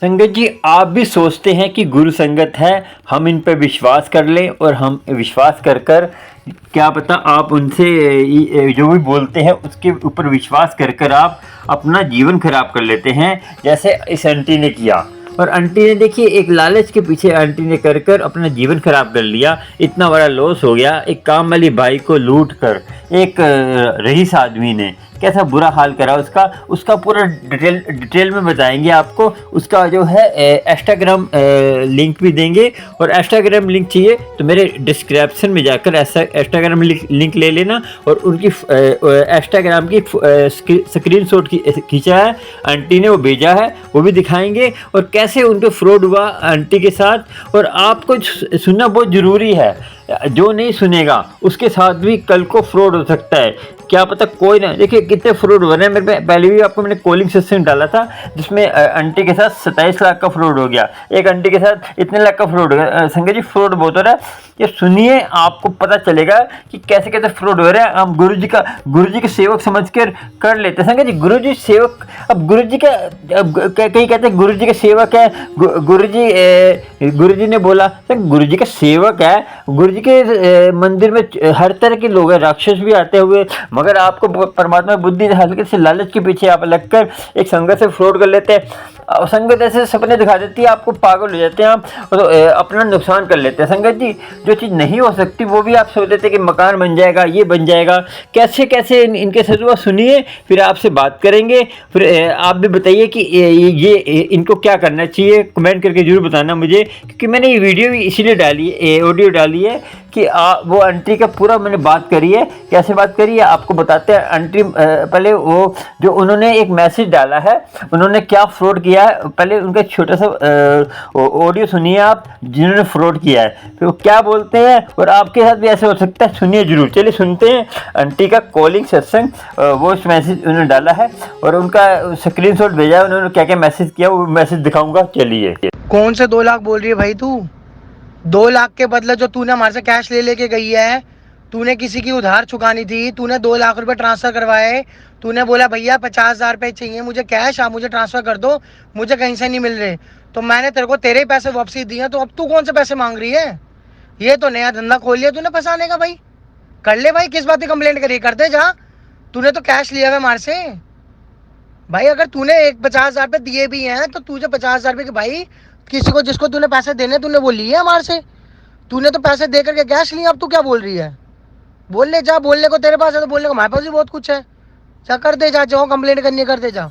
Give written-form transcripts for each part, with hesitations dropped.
संगत जी, आप भी सोचते हैं कि गुरु संगत है, हम इन पर विश्वास कर लें और हम विश्वास कर कर क्या पता आप उनसे जो भी बोलते हैं उसके ऊपर विश्वास कर कर आप अपना जीवन खराब कर लेते हैं, जैसे इस आंटी ने किया। और आंटी ने देखिए, एक लालच के पीछे आंटी ने कर कर अपना जीवन खराब कर लिया। इतना बड़ा लॉस हो गया, एक काम वाली बाई को लूट कर एक रईस आदमी ने कैसा बुरा हाल करा उसका। उसका पूरा डिटेल में बताएंगे आपको। उसका जो है इंस्टाग्राम लिंक भी देंगे, और इंस्टाग्राम लिंक चाहिए तो मेरे डिस्क्रिप्शन में जाकर ऐसा इंस्टाग्राम लिंक ले लेना। और उनकी इंस्टाग्राम की स्क्रीनशॉट खींचा है आंटी ने, वो भेजा है, वो भी दिखाएंगे। और कैसे उनको फ्रॉड हुआ आंटी के साथ। और आपको सुनना बहुत ज़रूरी है, जो नहीं सुनेगा उसके साथ भी कल को फ्रॉड हो सकता है। क्या पता कोई ना, देखिए कितने फ्रॉड हो रहे हैं। मेरे पहले भी आपको मैंने कॉलिंग सिस्टम डाला था, जिसमें आंटी के साथ 27 लाख का फ्रॉड हो गया, एक आंटी के साथ इतने लाख का फ्रॉड हो गया। संजय जी, फ्रॉड बहुत हो रहा है। ये सुनिए, आपको पता चलेगा कि कैसे कैसे फ्रॉड हो रहा है। हम गुरु जी के सेवक समझ कर लेते हैं। संजय जी, गुरु जी सेवक, अब गुरु जी का कहीं कहते हैं गुरु जी के सेवक है। गुरु जी ने बोला गुरु जी का सेवक है। गुरु जी के मंदिर में हर तरह के लोग हैं, राक्षस भी आते हुए, मगर आपको परमात्मा बुद्धि हल्के से लालच के पीछे आप लगकर एक संगत से फ्रॉड कर लेते हैं। संगत ऐसे सपने दिखा देती है आपको, पागल हो जाते हैं आप, तो अपना नुकसान कर लेते हैं। संगत जी, जो चीज़ नहीं हो सकती वो भी आप सोच लेते हैं कि मकान बन जाएगा, ये बन जाएगा। कैसे कैसे इनके सजुआ सुनिए, फिर आपसे बात करेंगे। फिर आप भी बताइए कि ये इनको क्या करना चाहिए। कमेंट करके जरूर बताना मुझे, क्योंकि मैंने ये वीडियो भी इसीलिए डाली है, ऑडियो डाली है कि वो आंटी का पूरा मैंने बात करी है। कैसे बात करी है आपको बताते हैं। आंटी पहले वो जो उन्होंने एक मैसेज डाला है, उन्होंने क्या फ्रॉड किया है, पहले उनका छोटा सा ऑडियो सुनिए आप, जिन्होंने फ्रॉड किया है, फिर वो क्या बोलते हैं। और आपके साथ भी ऐसे हो सकता है, सुनिए जरूर। चलिए सुनते हैं आंटी का कॉलिंग सत्संग, वो मैसेज उन्होंने डाला है और उनका स्क्रीनशॉट भेजा है, उन्होंने क्या क्या मैसेज किया वो मैसेज दिखाऊंगा। चलिए। कौन से 2 लाख बोल रही है भाई तू? 2 लाख के बदले जो तूने हमारे से कैश ले लेके गई है, तूने किसी की उधार चुकानी थी, तूने 2 लाख रुपए ट्रांसफर करवाए। तूने बोला भैया 50,000 रुपए चाहिए मुझे कैश, आप मुझे ट्रांसफर कर दो, मुझे कहीं से नहीं मिल रहे। तो मैंने तेरे को तेरे पैसे वापसी दिए, तो अब तू कौन से पैसे मांग रही है? ये तो नया धंधा खोल लिया तूने फंसाने का। भाई कर ले भाई, किस बात की कंप्लेंट करी, करते जा। तूने तो कैश लिया है हमारे से भाई। अगर तूने 50,000 रुपए दिए भी हैं तो तुझे 50,000 रुपए के भाई किसी को जिसको तूने पैसे देने तूने वो लिए हमारे से। तूने तो पैसे दे करके कैश लिए, अब तू क्या बोल रही है? बोल ले जा, बोलने को तेरे पास है तो बोलने को हमारे पास भी बहुत कुछ है। जा कर दे, जा जो कंप्लेंट करनी है कर दे जा।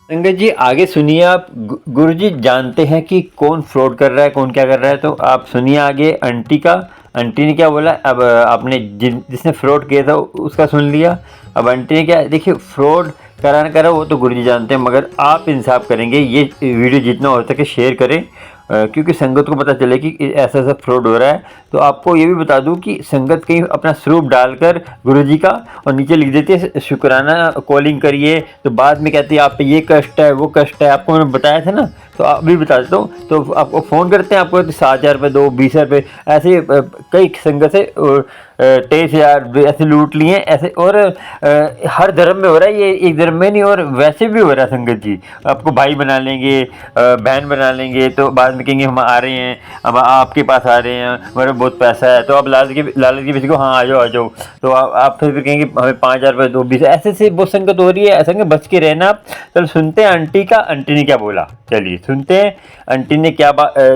संगत जी, आगे सुनिए आप। गुरु जी जानते हैं कि कौन फ्रॉड कर रहा है, कौन क्या कर रहा है, तो आप सुनिए आगे आंटी का। आंटी ने क्या बोला, अब आपने जिसने फ्रॉड किया था उसका सुन लिया। अब आंटी ने क्या, देखिए फ्रॉड करा ना करा वो तो गुरु जी जानते हैं, मगर आप इंसाफ करेंगे। ये वीडियो जितना हो सके शेयर करें, क्योंकि संगत को पता चले कि ऐसा ऐसा फ्रॉड हो रहा है। तो आपको ये भी बता दूं कि संगत कहीं अपना स्वरूप डालकर गुरुजी का और नीचे लिख देती है शुक्राना कॉलिंग करिए, तो बाद में कहती है आप पे ये कष्ट है वो कष्ट है। आपको मैंने बताया था ना, तो आप भी बता देता हूँ। तो आपको फ़ोन करते हैं, आपको 7,000 रुपये दो, 20,000 रुपये, ऐसे कई संगत से 23,000 ऐसे लूट लिए ऐसे। और हर धर्म में हो रहा है ये, एक धर्म में नहीं, और वैसे भी हो रहा है संगत जी। आपको भाई बना लेंगे, बहन बना लेंगे, तो बाद में कहेंगे हम आ रहे हैं, अब आपके पास आ रहे हैं, हमारे बहुत पैसा है, तो आप लालच के पीछे को हाँ आ जाओ आ जाओ। तो आप फिर कहेंगे हमें 5,000 रुपये दो, 20, ऐसे से बहुत संगत हो रही है। ऐसा बच के रहना आप। चलो सुनते हैं आंटी का, आंटी ने क्या बोला। चलिए सुनते हैं आंटी ने क्या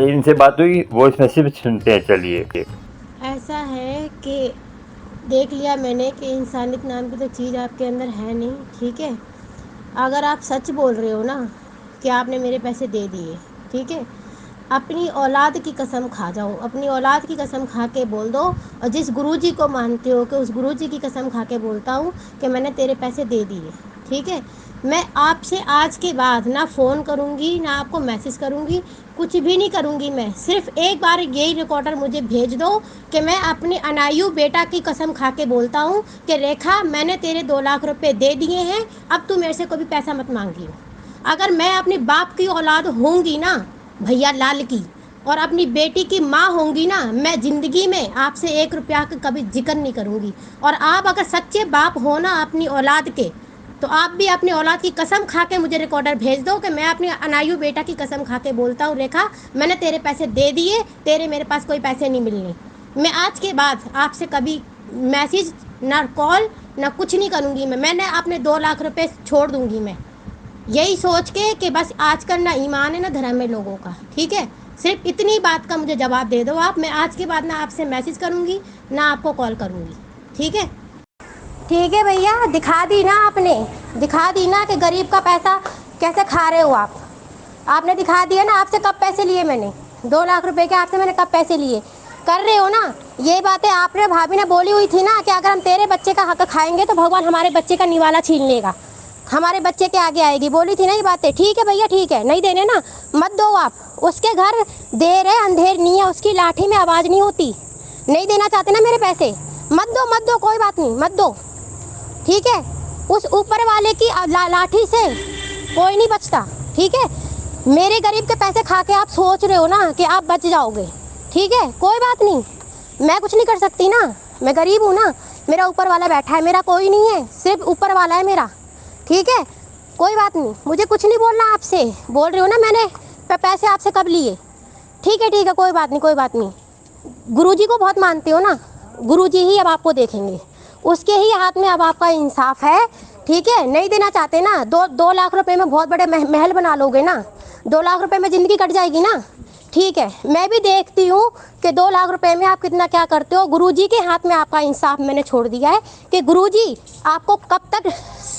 इनसे बात हुई, वॉइस मैसेज सुनते हैं। चलिए। ऐसा है कि देख लिया मैंने कि इंसानियत नाम की तो चीज़ आपके अंदर है नहीं, ठीक है। अगर आप सच बोल रहे हो ना कि आपने मेरे पैसे दे दिए, ठीक है, अपनी औलाद की कसम खा जाओ, अपनी औलाद की कसम खा के बोल दो। और जिस गुरुजी को मानते हो कि उस गुरुजी की कसम खा के बोलता हूँ कि मैंने तेरे पैसे दे दिए, ठीक है। मैं आपसे आज के बाद ना फ़ोन करूँगी, ना आपको मैसेज करूँगी, कुछ भी नहीं करूँगी। मैं सिर्फ एक बार यही रिकॉर्डर मुझे भेज दो कि मैं अपने अनायु बेटा की कसम खा के बोलता हूँ कि रेखा मैंने तेरे 2 लाख रुपए दे दिए हैं, अब तू मेरे से कोई पैसा मत मांगी। अगर मैं अपने बाप की औलाद होंगी ना भैया लाल की, और अपनी बेटी की माँ होंगी ना, मैं ज़िंदगी में आपसे 1 रुपया का कभी जिक्र नहीं करूँगी। और आप अगर सच्चे बाप हो ना अपनी औलाद के, तो आप भी अपनी औलाद की कसम खा के मुझे रिकॉर्डर भेज दो कि मैं अपनी अनायु बेटा की कसम खा के बोलता हूँ, रेखा मैंने तेरे पैसे दे दिए, तेरे मेरे पास कोई पैसे नहीं मिलने। मैं आज के बाद आपसे कभी मैसेज ना कॉल ना कुछ नहीं करूँगी। मैंने अपने 2 लाख रुपए छोड़ दूँगी मैं, यही सोच के कि बस आजकल ना ईमान है ना धर्म है लोगों का, ठीक है। सिर्फ इतनी बात का मुझे जवाब दे दो आप। मैं आज के बाद ना आपसे मैसेज करूँगी ना आपको कॉल करूँगी, ठीक है। ठीक है भैया, दिखा दी ना आपने, दिखा दी ना कि गरीब का पैसा कैसे खा रहे हो आप। आपने दिखा दिया ना आपसे कब पैसे लिए मैंने, 2 लाख रुपए के आपसे मैंने कब पैसे लिए। कर रहे हो ना ये बातें। आपने भाभी ने बोली हुई थी ना कि अगर हम तेरे बच्चे का हक खाएंगे तो भगवान हमारे बच्चे का निवाला छीन लेगा, हमारे बच्चे के आगे आएगी। बोली थी ना ये बातें। ठीक है भैया, ठीक है, नहीं देने ना मत दो आप। उसके घर देर है अंधेर नहीं है, उसकी लाठी में आवाज़ नहीं होती। नहीं देना चाहते ना मेरे पैसे, मत दो, कोई बात नहीं, मत दो, ठीक है। उस ऊपर वाले की लाठी से कोई नहीं बचता, ठीक है। मेरे गरीब के पैसे खा के आप सोच रहे हो ना कि आप बच जाओगे, ठीक है। कोई बात नहीं, मैं कुछ नहीं कर सकती ना, मैं गरीब हूँ ना, मेरा ऊपर वाला बैठा है, मेरा कोई नहीं है, सिर्फ ऊपर वाला है मेरा, ठीक है। कोई बात नहीं, मुझे कुछ नहीं बोलना आपसे। बोल रही हो ना मैंने पैसे आपसे कब लिए, ठीक है, ठीक है, कोई बात नहीं, कोई बात नहीं। गुरुजी को बहुत मानते हो ना, गुरुजी ही अब आपको देखेंगे, उसके ही हाथ में अब आपका इंसाफ है, ठीक है। नहीं देना चाहते ना, 2 लाख रुपए में बहुत बड़े महल बना लोगे ना, 2 लाख रुपए में ज़िंदगी कट जाएगी ना, ठीक है। मैं भी देखती हूँ कि 2 लाख रुपए में आप कितना क्या करते हो। गुरुजी के हाथ में आपका इंसाफ मैंने छोड़ दिया है कि गुरुजी आपको कब तक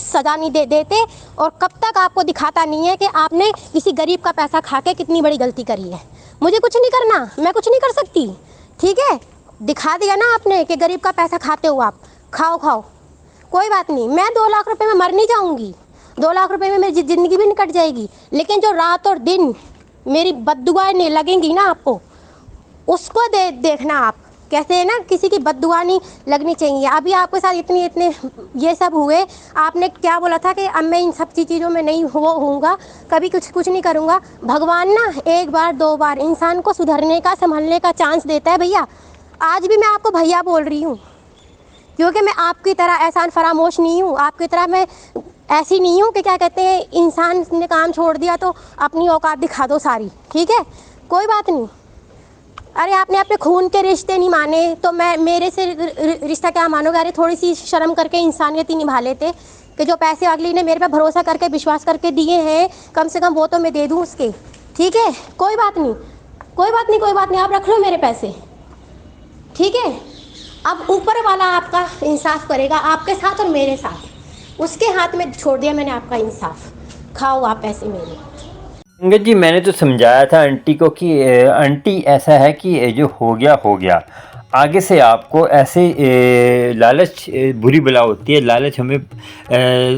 सज़ा नहीं देते और कब तक आपको दिखाता नहीं है कि आपने किसी गरीब का पैसा खा के कितनी बड़ी गलती करी है। मुझे कुछ नहीं करना, मैं कुछ नहीं कर सकती, ठीक है। दिखा दिया ना आपने कि गरीब का पैसा खाते हो आप, खाओ खाओ, कोई बात नहीं। मैं 2 लाख रुपए में मर नहीं जाऊंगी, 2 लाख रुपए में मेरी ज़िंदगी भी नहीं कट जाएगी, लेकिन जो रात और दिन मेरी बद्दुआएं नहीं लगेंगी ना आपको, उसको देखना आप। कहते हैं ना किसी की बद्दुआ नहीं लगनी चाहिए। अभी आपके साथ इतने ये सब हुए, आपने क्या बोला था कि अब मैं इन सब चीज़ों में नहीं होऊंगा, कभी कुछ नहीं करूँगा। भगवान ना 1 बार 2 बार इंसान को सुधरने का संभलने का चांस देता है भैया। आज भी मैं आपको भैया बोल रही हूँ क्योंकि मैं आपकी तरह एहसान फरामोश नहीं हूँ, आपकी तरह मैं ऐसी नहीं हूँ कि क्या कहते हैं इंसान ने काम छोड़ दिया तो अपनी औकात दिखा दो सारी, ठीक है। कोई बात नहीं। अरे आपने अपने खून के रिश्ते नहीं माने तो मैं मेरे से रिश्ता क्या मानोगे। अरे थोड़ी सी शर्म करके इंसानियत ही निभा लेते कि जो पैसे अगली ने मेरे पे भरोसा करके विश्वास करके दिए हैं, कम से कम वो तो मैं दे दूँ उसके, ठीक है। कोई बात नहीं, कोई बात नहीं, कोई बात नहीं, आप रख लो मेरे पैसे, ठीक है। अब ऊपर वाला आपका इंसाफ करेगा आपके साथ और मेरे साथ, उसके हाथ में छोड़ दिया मैंने आपका इंसाफ। खाओ आप पैसे मेरे। संगत जी, मैंने तो समझाया था आंटी को कि आंटी ऐसा है कि जो हो गया, आगे से आपको ऐसे लालच बुरी बला होती है। लालच हमें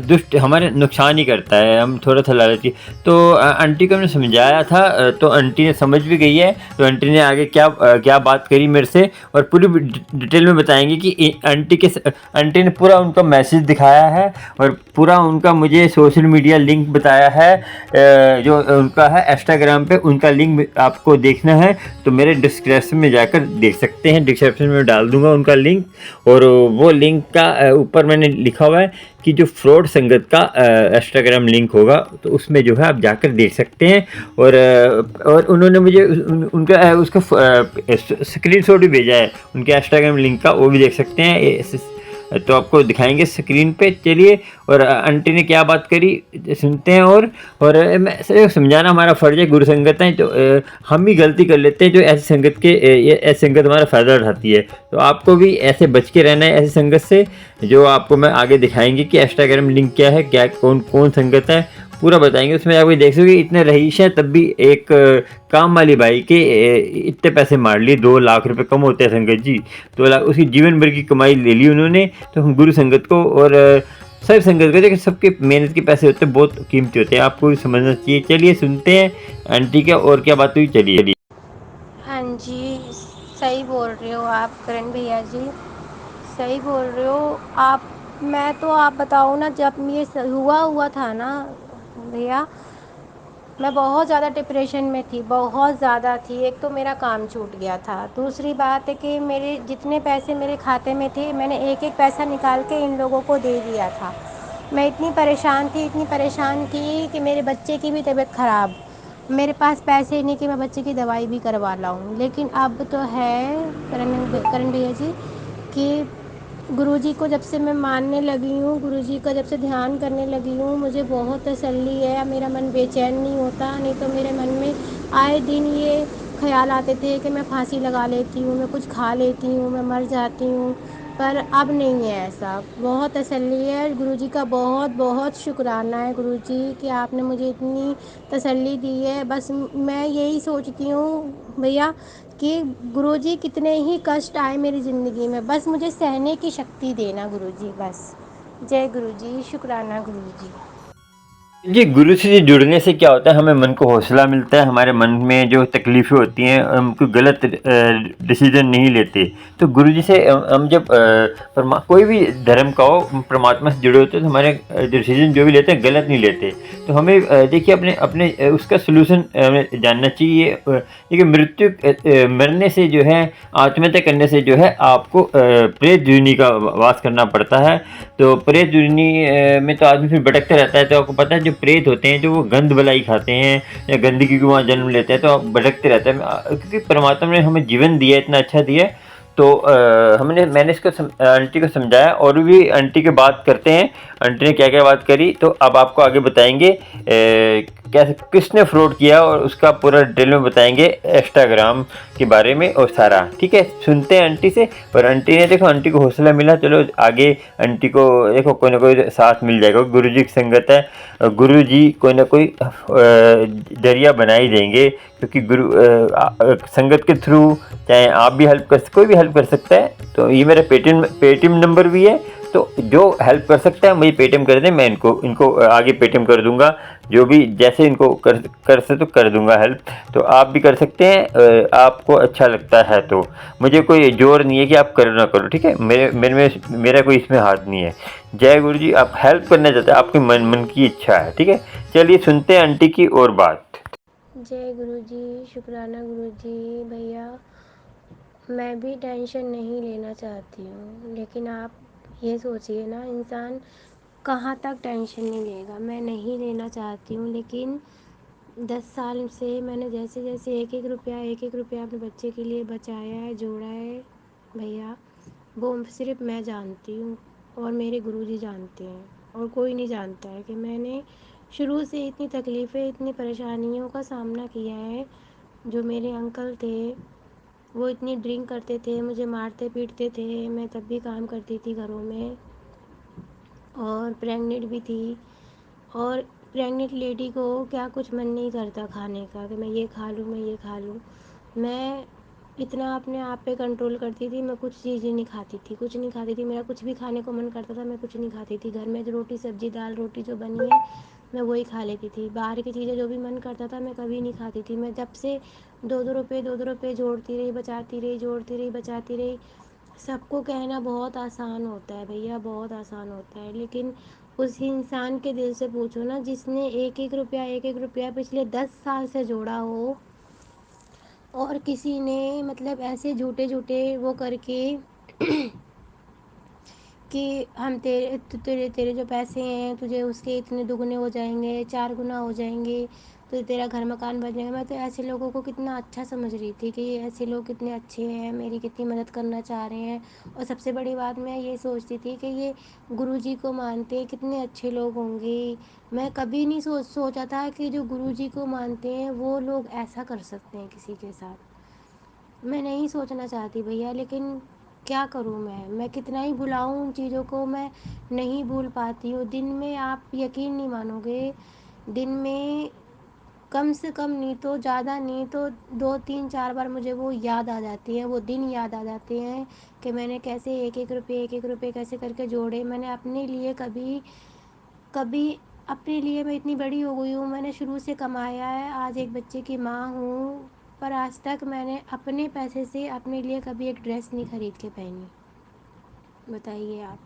दुष्ट हमारे नुकसान ही करता है, हम थोड़ा सा लालची। तो आंटी को हमने समझाया था, तो आंटी ने समझ भी गई है। तो आंटी ने आगे क्या बात करी मेरे से और पूरी डिटेल में बताएंगे कि आंटी ने पूरा उनका मैसेज दिखाया है और पूरा उनका मुझे सोशल मीडिया लिंक बताया है, जो उनका है इंस्टाग्राम पे। उनका लिंक आपको देखना है तो मेरे डिस्क्रिप्शन में जाकर देख सकते हैं, डिस्क्रिप्शन में डाल दूंगा उनका लिंक। और वो लिंक का ऊपर मैंने लिखा हुआ है कि जो फ्रॉड संगत का इंस्टाग्राम लिंक होगा तो उसमें जो है आप जाकर देख सकते हैं। और उन्होंने मुझे उनका उसका स्क्रीनशॉट भी भेजा है उनके इंस्टाग्राम लिंक का, वो भी देख सकते हैं। तो आपको दिखाएंगे स्क्रीन पे। चलिए, और आंटी ने क्या बात करी सुनते हैं। और मैं समझाना हमारा फ़र्ज़ है। गुरु संगत है तो हम भी गलती कर लेते हैं, जो ऐसी संगत ऐसी संगत हमारा फ़ायदा उठाती है। तो आपको भी ऐसे बच के रहना है ऐसी संगत से, जो आपको मैं आगे दिखाएंगे कि इंस्टाग्राम लिंक क्या है, क्या कौन संगत है, पूरा बताएंगे। उसमें आप देख सकोगे इतने रईस हैं तब भी एक काम वाली बाई के इतने पैसे मार लिए। 2 लाख रुपए कम होते हैं संगत जी, 2 लाख उसकी जीवन भर की कमाई ले ली उन्होंने। तो हम गुरु संगत को और सब संगत को, देखिए सबके मेहनत के पैसे होते हैं, बहुत कीमती होते हैं, आपको भी समझना चाहिए। चलिए सुनते हैं आंटी का और क्या बात हुई। चलिए। हाँ जी, सही बोल रहे हो आप करण भैया जी, सही बोल रहे हो आप। मैं तो आप बताओ ना, जब ये हुआ था ना भैया, मैं बहुत ज़्यादा डिप्रेशन में थी, बहुत ज़्यादा थी। एक तो मेरा काम छूट गया था, दूसरी बात है कि मेरे जितने पैसे मेरे खाते में थे मैंने एक एक पैसा निकाल के इन लोगों को दे दिया था। मैं इतनी परेशान थी कि मेरे बच्चे की भी तबीयत ख़राब। मेरे पास पैसे नहीं कि मैं बच्चे की दवाई भी करवा लाऊँ। लेकिन अब तो है करण भैया जी कि गुरुजी को जब से मैं मानने लगी हूँ, गुरुजी का जब से ध्यान करने लगी हूँ, मुझे बहुत तसल्ली है। अब मेरा मन बेचैन नहीं होता, नहीं तो मेरे मन में आए दिन ये ख़्याल आते थे कि मैं फांसी लगा लेती हूँ, मैं कुछ खा लेती हूँ, मैं मर जाती हूँ। पर अब नहीं है ऐसा, बहुत तसल्ली है। गुरुजी का बहुत बहुत शुक्राना है गुरुजी कि आपने मुझे इतनी तसल्ली दी है। बस मैं यही सोचती हूँ भैया कि गुरुजी कितने ही कष्ट आए मेरी ज़िंदगी में, बस मुझे सहने की शक्ति देना गुरुजी बस। जय गुरुजी, शुक्राना गुरुजी। जी, गुरु से जुड़ने से क्या होता है, हमें मन को हौसला मिलता है, हमारे मन में जो तकलीफ़ें होती हैं, हम कोई गलत डिसीज़न नहीं लेते। तो गुरु जी से हम जब कोई भी धर्म का हो, परमात्मा से जुड़े होते हैं, तो हमारे डिसीज़न जो भी लेते हैं, गलत नहीं लेते। तो हमें देखिए अपने अपने उसका सॉल्यूशन हमें जानना चाहिए। देखिए मरने से जो है, आत्महत्या करने से जो है, आपको प्रेत योनि का वास करना पड़ता है। तो प्रेत योनि में तो आदमी फिर भटकता रहता है। तो आपको पता है, जो प्रेत होते हैं, जो वो गंध बलाई खाते हैं या गंदगी को वहाँ जन्म लेते हैं, तो आप भटकते रहते हैं। क्योंकि परमात्मा ने हमें जीवन दिया है, इतना अच्छा दिया है। तो मैंने इसको आंटी को समझाया, और भी आंटी की बात करते हैं, आंटी ने क्या क्या बात करी, तो अब आपको आगे बताएंगे कैसे किसने फ्रॉड किया, और उसका पूरा डिटेल में बताएंगे, इंस्टाग्राम के बारे में और सारा। ठीक है, सुनते हैं आंटी से। और आंटी ने देखो, आंटी को हौसला मिला, चलो आगे आंटी को देखो कोई ना कोई साथ मिल जाएगा। गुरु जी की संगत है, गुरु जी कोई ना कोई जरिया बना ही देंगे। क्योंकि संगत के थ्रू चाहे आप भी हेल्प कर, कोई भी हेल्प कर सकता है। तो ये मेरा पेटीएम नंबर भी है। तो जो हेल्प कर सकता है मुझे पेटीएम कर दें, मैं इनको इनको आगे पेटीएम कर दूंगा। जो भी जैसे इनको कर सके तो कर दूंगा हेल्प। तो आप भी कर सकते हैं, आपको अच्छा लगता है तो। मुझे कोई जोर नहीं है कि आप करो ना करो, ठीक है। मेरा कोई इसमें हाथ नहीं है। जय गुरु जी, आप हेल्प करना चाहते हैं, आपके मन मन की इच्छा है, ठीक है। चलिए सुनते हैं आंटी की और बात। जय गुरुजी, शुक्राना गुरुजी। भैया मैं भी टेंशन नहीं लेना चाहती हूँ, लेकिन आप ये सोचिए ना, इंसान कहाँ तक टेंशन नहीं लेगा। मैं नहीं लेना चाहती हूँ, लेकिन 10 साल से मैंने जैसे जैसे एक एक रुपया अपने बच्चे के लिए बचाया है, जोड़ा है भैया, वो सिर्फ मैं जानती हूँ और मेरे गुरुजी जानते हैं। और कोई नहीं जानता है कि मैंने शुरू से इतनी तकलीफ़ें, इतनी परेशानियों का सामना किया है। जो मेरे अंकल थे, वो इतनी ड्रिंक करते थे, मुझे मारते पीटते थे, मैं तब भी काम करती थी घरों में, और प्रेग्नेंट भी थी। और प्रेग्नेंट लेडी को क्या कुछ मन नहीं करता खाने का कि मैं ये खा लूँ, मैं ये खा लूँ। मैं इतना अपने आप पे कंट्रोल करती थी, मैं कुछ चीज़ें नहीं खाती थी, कुछ नहीं खाती थी। मेरा कुछ भी खाने को मन करता था, मैं कुछ नहीं खाती थी। घर में जो रोटी सब्जी दाल रोटी जो बनी है, मैं वही खा लेती थी। बाहर की चीज़ें जो भी मन करता था, मैं कभी नहीं खाती थी। मैं जब से दो दो रुपये जोड़ती रही, बचाती रही, जोड़ती रही, बचाती रही। सबको कहना बहुत आसान होता है भैया, बहुत आसान होता है, लेकिन उस इंसान के दिल से पूछो ना, जिसने एक एक रुपया पिछले 10 साल से जोड़ा हो, और किसी ने मतलब ऐसे झूठे झूठे वो करके कि हम तेरे तेरे जो पैसे हैं, तुझे उसके इतने दुगने हो जाएंगे, 4 गुना हो जाएंगे, तो तेरा घर मकान बन जाएगा। मैं तो ऐसे लोगों को कितना अच्छा समझ रही थी कि ऐसे लोग कितने अच्छे हैं, मेरी कितनी मदद करना चाह रहे हैं। और सबसे बड़ी बात मैं ये सोचती थी कि ये गुरुजी को मानते हैं, कितने अच्छे लोग होंगे। मैं कभी नहीं सोचा था कि जो गुरुजी को मानते हैं वो लोग ऐसा कर सकते हैं किसी के साथ। मैं नहीं सोचना चाहती भैया, लेकिन क्या करूँ मैं कितना ही भुलाऊँ उन चीज़ों को, मैं नहीं भूल पाती हूँ। दिन में आप यकीन नहीं मानोगे, दिन में कम से कम नहीं तो ज़्यादा नहीं तो 2 3 4 बार मुझे वो याद आ जाती है, वो दिन याद आ जाते हैं कि मैंने कैसे एक एक रुपये कैसे करके जोड़े। मैंने अपने लिए कभी कभी अपने लिए मैं इतनी बड़ी हो गई हूँ, मैंने शुरू से कमाया है, आज एक बच्चे की माँ हूँ, पर आज तक मैंने अपने पैसे से अपने लिए कभी एक ड्रेस नहीं खरीद के पहनी। बताइए आप।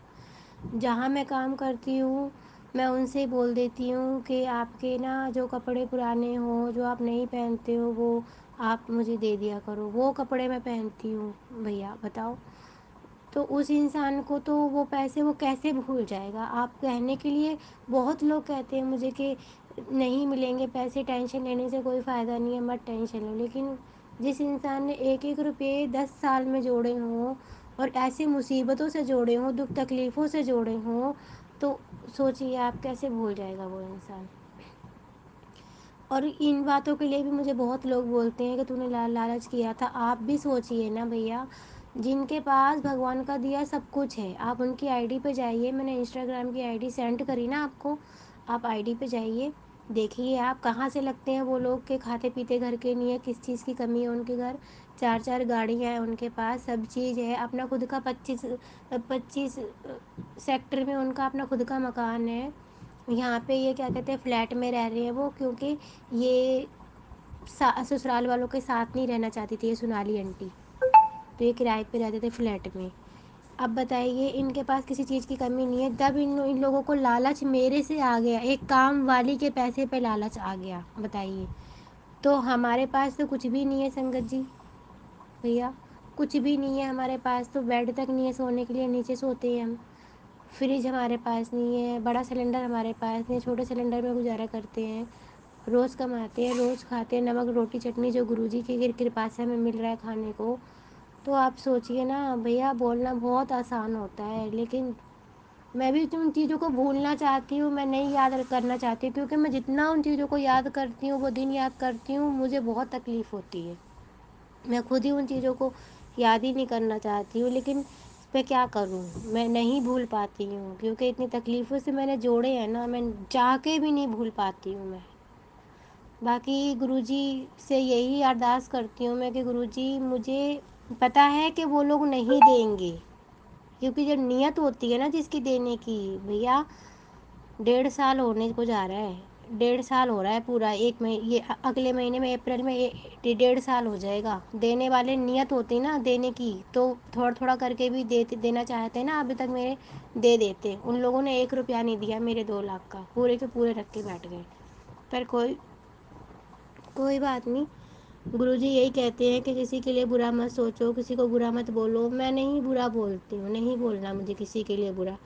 जहाँ मैं काम करती हूँ, मैं उनसे बोल देती हूँ कि आपके ना जो कपड़े पुराने हो, जो आप नहीं पहनते हो, वो आप मुझे दे दिया करो, वो कपड़े मैं पहनती हूँ भैया, बताओ। तो उस इंसान को तो वो पैसे वो कैसे भूल जाएगा। आप कहने के लिए बहुत लोग कहते हैं मुझे कि नहीं मिलेंगे पैसे, टेंशन लेने से कोई फ़ायदा नहीं है, मत टेंशन लो। लेकिन जिस इंसान ने एक एक रुपये 10 साल में जोड़े हों और ऐसी मुसीबतों से जोड़े हों, दुख तकलीफ़ों से जोड़े हों, तो सोचिए आप कैसे भूल जाएगा वो इंसान। और इन बातों के लिए भी मुझे बहुत लोग बोलते हैं कि तूने लालच किया था। आप भी सोचिए ना भैया, जिनके पास भगवान का दिया सब कुछ है, आप उनकी आईडी पे जाइए, मैंने इंस्टाग्राम की आईडी सेंड करी ना आपको, आप आईडी पे जाइए, देखिए आप कहाँ से लगते हैं वो लोग के खाते पीते घर के नहीं है, किस चीज़ की कमी है उनके घर। 4 4 गाड़ियाँ हैं उनके पास, सब चीज़ है, अपना खुद का 25 सेक्टर में उनका अपना खुद का मकान है। यहाँ पे ये क्या कहते हैं फ्लैट में रह रहे हैं वो, क्योंकि ये ससुराल वालों के साथ नहीं रहना चाहती थी ये सोनाली आंटी, तो ये किराए पे रहते थे फ्लैट में। अब बताइए इनके पास किसी चीज़ की कमी नहीं है, तब इन लोगों को लालच मेरे से आ गया, एक काम वाली के पैसे पे लालच आ गया, बताइए। तो हमारे पास तो कुछ भी नहीं है संगत जी, भैया कुछ भी नहीं है हमारे पास, तो बेड तक नहीं है सोने के लिए, नीचे सोते हैं हम। फ्रिज हमारे पास नहीं है, बड़ा सिलेंडर हमारे पास नहीं है, छोटे सिलेंडर में गुजारा करते हैं। रोज़ कमाते हैं, रोज़ खाते हैं, नमक रोटी चटनी जो गुरुजी की कृपा से हमें मिल रहा है खाने को। तो आप सोचिए ना भैया, बोलना बहुत आसान होता है, लेकिन मैं भी उन चीज़ों को भूलना चाहती हूँ, मैं नहीं याद करना चाहती, क्योंकि मैं जितना उन चीज़ों को याद करती हूँ, वो दिन याद करती हूँ, मुझे बहुत तकलीफ़ होती है। मैं खुद ही उन चीज़ों को याद ही नहीं करना चाहती हूँ, लेकिन मैं क्या करूँ, मैं नहीं भूल पाती हूँ, क्योंकि इतनी तकलीफ़ों से मैंने जोड़े हैं ना, मैं चाह के भी नहीं भूल पाती हूँ मैं। बाकी गुरुजी से यही अरदास करती हूँ मैं कि गुरुजी, मुझे पता है कि वो लोग नहीं देंगे, क्योंकि जब नियत होती है ना जिसकी देने की, भैया 1.5 साल होने को जा रहा है, 1.5 साल हो रहा है पूरा, एक महीने, ये अगले महीने में अप्रैल में 1.5 साल हो जाएगा। देने वाले नियत होती ना देने की, तो थोड़ा थोड़ा करके भी देना चाहते हैं ना, अभी तक मेरे दे देते। उन लोगों ने 1 रुपया नहीं दिया मेरे 2 लाख का, पूरे के पूरे रख के बैठ गए। पर कोई बात नहीं, गुरुजी यही कहते हैं कि किसी के लिए बुरा मत सोचो, किसी को बुरा मत बोलो। मैं नहीं बुरा बोलती हूँ, नहीं बोलना मुझे किसी के लिए बुरा।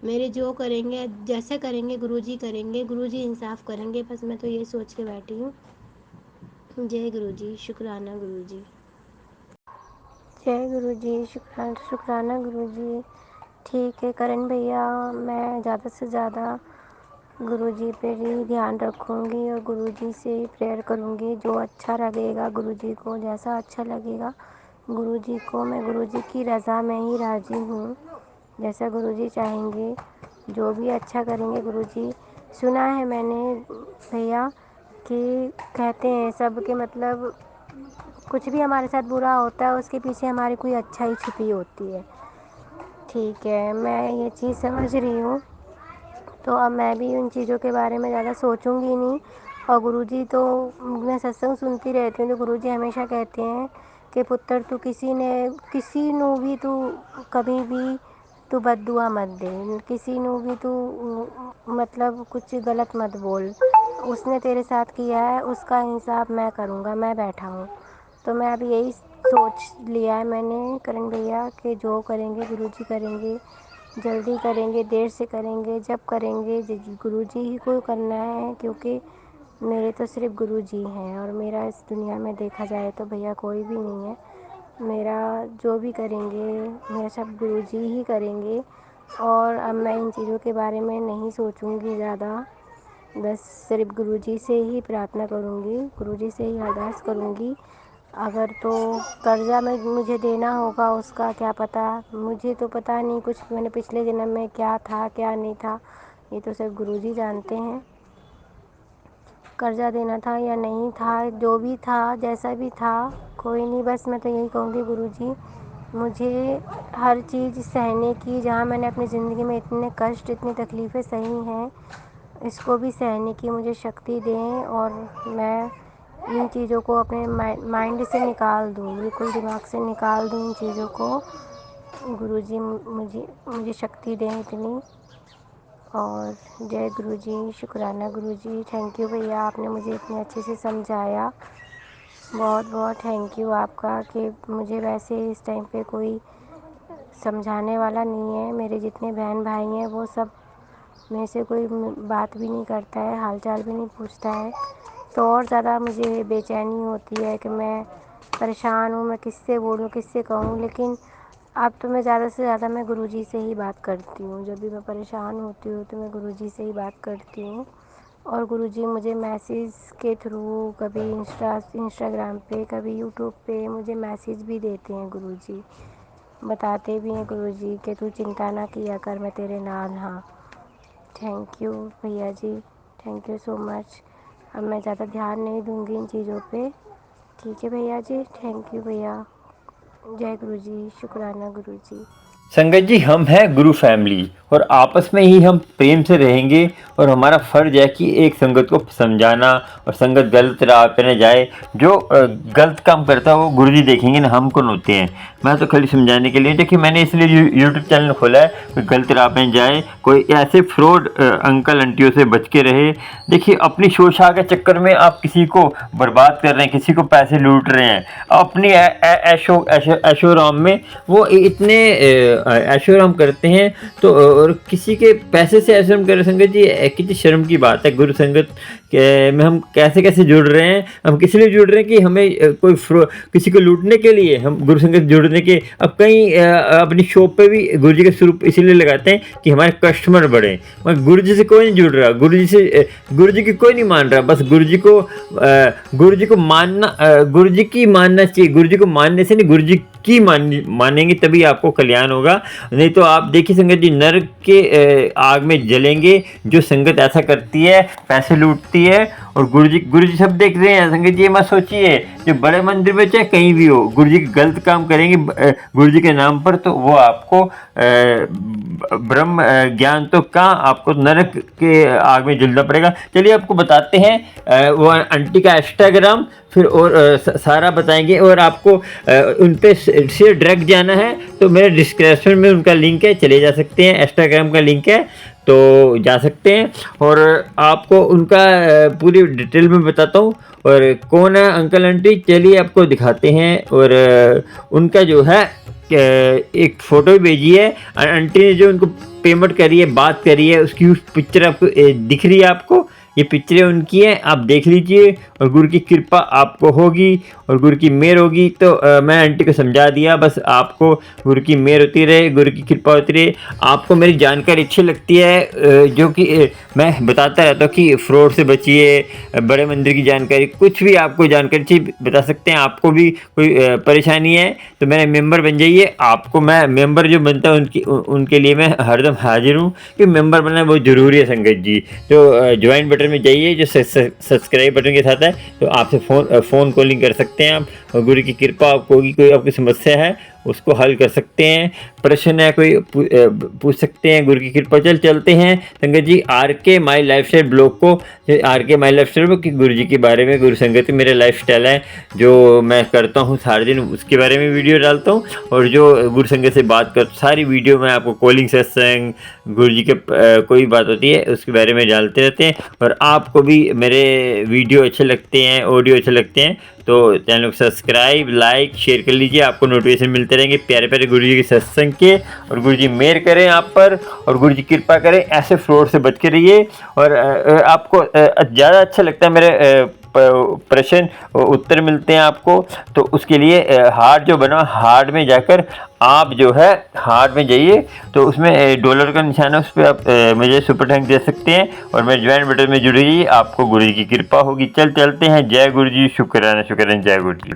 मेरे जो करेंगे, जैसे करेंगे गुरुजी करेंगे, गुरुजी इंसाफ करेंगे, बस मैं तो ये सोच के बैठी हूँ। जय गुरुजी, शुक्राना गुरुजी। जय गुरुजी, शुक्राना गुरुजी। ठीक है करण भैया, मैं ज़्यादा से ज़्यादा गुरुजी पे ही ध्यान रखूँगी और गुरुजी से ही प्रेयर करूँगी। जो अच्छा लगेगा गुरुजी को, जैसा अच्छा लगेगा गुरुजी को, मैं गुरुजी की रज़ा में ही राज़ी हूँ। जैसा गुरुजी चाहेंगे, जो भी अच्छा करेंगे गुरुजी। सुना है मैंने भैया कि कहते हैं सब के मतलब कुछ भी हमारे साथ बुरा होता है उसके पीछे हमारी कोई अच्छाई छुपी होती है। ठीक है, मैं ये चीज़ समझ रही हूँ, तो अब मैं भी उन चीज़ों के बारे में ज़्यादा सोचूंगी नहीं। और गुरुजी तो, मैं सत्संग सुनती रहती हूँ तो गुरुजी हमेशा कहते हैं कि पुत्र तू किसी नू भी तू कभी भी तू बद्दुआ मत दे, किसी नू भी तू मतलब कुछ गलत मत बोल। उसने तेरे साथ किया है उसका इंसाफ मैं करूँगा, मैं बैठा हूँ। तो मैं अब यही सोच लिया है मैंने करण भैया कि जो करेंगे गुरुजी करेंगे, जल्दी करेंगे देर से करेंगे, जब करेंगे गुरुजी ही को करना है, क्योंकि मेरे तो सिर्फ गुरुजी हैं और मेरा इस दुनिया में देखा जाए तो भैया कोई भी नहीं है। मेरा जो भी करेंगे मेरा सब गुरुजी ही करेंगे। और अब मैं इन चीज़ों के बारे में नहीं सोचूंगी ज़्यादा, बस सिर्फ गुरुजी से ही प्रार्थना करूंगी, गुरुजी से ही अरदास करूंगी। अगर तो कर्जा में मुझे देना होगा उसका क्या पता, मुझे तो पता नहीं कुछ मैंने पिछले जन्म में क्या था क्या नहीं था, ये तो सिर्फ गुरुजी जानते हैं। कर्जा देना था या नहीं था, जो भी था जैसा भी था, कोई नहीं, बस मैं तो यही कहूँगी गुरुजी मुझे हर चीज़ सहने की, जहाँ मैंने अपनी ज़िंदगी में इतने कष्ट इतनी तकलीफ़ें सही हैं, इसको भी सहने की मुझे शक्ति दें और मैं इन चीज़ों को अपने माइंड से निकाल दूँ, बिल्कुल दिमाग से निकाल दूँ इन चीज़ों को। गुरुजी मुझे मुझे शक्ति दें इतनी। और जय गुरुजी, शुक्राना गुरुजी। थैंक यू भैया, आपने मुझे इतने अच्छे से समझाया, बहुत बहुत थैंक यू आपका कि मुझे वैसे इस टाइम पे कोई समझाने वाला नहीं है। मेरे जितने बहन भाई हैं वो सब मेरे से कोई बात भी नहीं करता है, हालचाल भी नहीं पूछता है। तो और ज़्यादा मुझे बेचैनी होती है कि मैं परेशान हूँ, मैं किससे बोलूँ, किससे कहूँ। लेकिन अब तो मैं ज़्यादा से ज़्यादा मैं गुरुजी से ही बात करती हूँ। जब भी मैं परेशान होती हूँ तो मैं गुरुजी से ही बात करती हूँ। और गुरुजी मुझे मैसेज के थ्रू कभी इंस्टाग्राम पे, कभी यूट्यूब पे मुझे मैसेज भी देते हैं। गुरुजी बताते भी हैं गुरुजी कि तू चिंता ना किया कर, मैं तेरे नाल हाँ। थैंक यू भैया जी, थैंक यू सो मच। अब मैं ज़्यादा ध्यान नहीं दूँगी इन चीज़ों पे। ठीक है भैया जी, थैंक यू भैया। जय गुरुजी, शुक्राना गुरुजी। संगत जी, हम हैं गुरु फैमिली और आपस में ही हम प्रेम से रहेंगे और हमारा फ़र्ज़ है कि एक संगत को समझाना और संगत गलत राह पे न जाए। जो गलत काम करता है वो गुरुजी देखेंगे ना, हम कौन होते हैं। मैं तो खाली समझाने के लिए, देखिए मैंने इसलिए यूट्यूब चैनल खोला है कोई गलत राह पे न जाए, कोई ऐसे फ्रॉड अंकल आंटियों से बच के रहे। देखिए अपनी शोषा के चक्कर में आप किसी को बर्बाद कर रहे हैं, किसी को पैसे लूट रहे हैं अपनी ऐशो-आराम में। वो इतने ऐशो-आराम करते हैं तो और किसी के पैसे से ऐशो-आराम कर रहे। संगत जी कितनी शर्म की बात है। गुरु संगत में हम कैसे कैसे जुड़ रहे हैं। हम किस लिए जुड़ रहे हैं कि हमें कोई किसी को लूटने के लिए हम गुरु संगत जुड़ने के। अब कई अपनी शॉप पे भी गुरु जी के स्वरूप इसीलिए लगाते हैं कि हमारे कस्टमर बढ़े, मगर गुरु जी से कोई नहीं जुड़ रहा। गुरु जी की कोई नहीं मान रहा। बस गुरु जी को मानना, गुरु जी की मानना चाहिए। गुरु जी को मानने से नहीं, गुरु जी की मानेंगे तभी आपको कल्याण होगा। नहीं तो आप देखिए संगत जी नरक के आग में जलेंगे। जो संगत ऐसा करती है, पैसे लूटती है और गुरु जी सब देख रहे हैं। संगत जी मत सोचिए जो बड़े मंदिर में चाहे कहीं भी हो, गुरु जी गलत काम करेंगे गुरु जी के नाम पर तो वो आपको ब्रह्म ज्ञान तो कहाँ, आपको नरक के आग में जलना पड़ेगा। चलिए आपको बताते हैं वो आंटी का इंस्टाग्राम, फिर और सारा बताएंगे। और आपको उन पे से डायरेक्ट जाना है तो मेरे डिस्क्रिप्शन में उनका लिंक है, चले जा सकते हैं। इंस्टाग्राम का लिंक है तो जा सकते हैं। और आपको उनका पूरी डिटेल में बताता हूँ और कौन है अंकल आंटी, चलिए आपको दिखाते हैं। और उनका जो है एक फ़ोटो भी भेजी है आंटी ने, जो उनको पेमेंट करी है, बात करी है, उसकी उस पिक्चर आपको दिख रही है। आपको ये पिक्चरें उनकी हैं, आप देख लीजिए। और गुरु की कृपा आपको होगी और गुरु की मेहर होगी। तो मैं आंटी को समझा दिया, बस आपको गुरु की मेहर होती रहे, गुरु की कृपा होती रहे। आपको मेरी जानकारी अच्छी लगती है जो कि मैं बताता रहता हूँ कि फ्रॉड से बचिए, बड़े मंदिर की जानकारी, कुछ भी आपको जानकारी चाहिए बता सकते हैं। आपको भी कोई परेशानी है तो मेरे मेंबर बन जाइए। आपको मैं मेंबर जो बनता है उनके लिए मैं हरदम हाजिर हूँ, कि मेंबर बनना बहुत ज़रूरी है संगत जी। तो ज्वाइन बटन में जाइए जो सब्सक्राइब बटन के साथ है, तो आपसे फ़ोन कॉलिंग कर सकते हैं आप। और गुरु की कृपा आपको होगी, कोई आपकी समस्या है उसको हल कर सकते हैं, प्रश्न है कोई पूछ सकते हैं, गुरु की कृपा। चलते हैं संगत जी RK माई लाइफस्टाइल ब्लॉग को। RK माई लाइफस्टाइल में कि गुरु जी के बारे में, गुरु संगत मेरे लाइफस्टाइल है जो मैं करता हूँ सारे दिन, उसके बारे में वीडियो डालता हूँ। और जो गुरु संगत से बात कर सारी वीडियो में आपको कॉलिंग सत्संग, गुरु जी के कोई बात होती है उसके बारे में डालते रहते हैं। और आपको भी मेरे वीडियो अच्छे लगते हैं, ऑडियो अच्छे लगते हैं तो चैनल को सब्सक्राइब, लाइक, शेयर कर लीजिए। आपको नोटिफिकेशन मिलते रहेंगे प्यारे प्यारे गुरु जी के सत्संग के। और गुरु जी मेहर करें आप पर और गुरु जी कृपा करें, ऐसे फ्रॉड से बच के रहिए। और आपको ज़्यादा अच्छा लगता है मेरे प्रश्न उत्तर मिलते हैं आपको, तो उसके लिए हार्ट जो बना, हार्ट में जाकर आप जो है हार्ट में जाइए तो उसमें डॉलर का निशान है, उस पर आप मुझे सुपर थैंक दे सकते हैं। और मेरे ज्वाइन बटन में जुड़िए, आपको गुरु जी की कृपा होगी। चलते हैं। जय गुरु जी, शुक्राना शुक्राना, जय गुरु जी।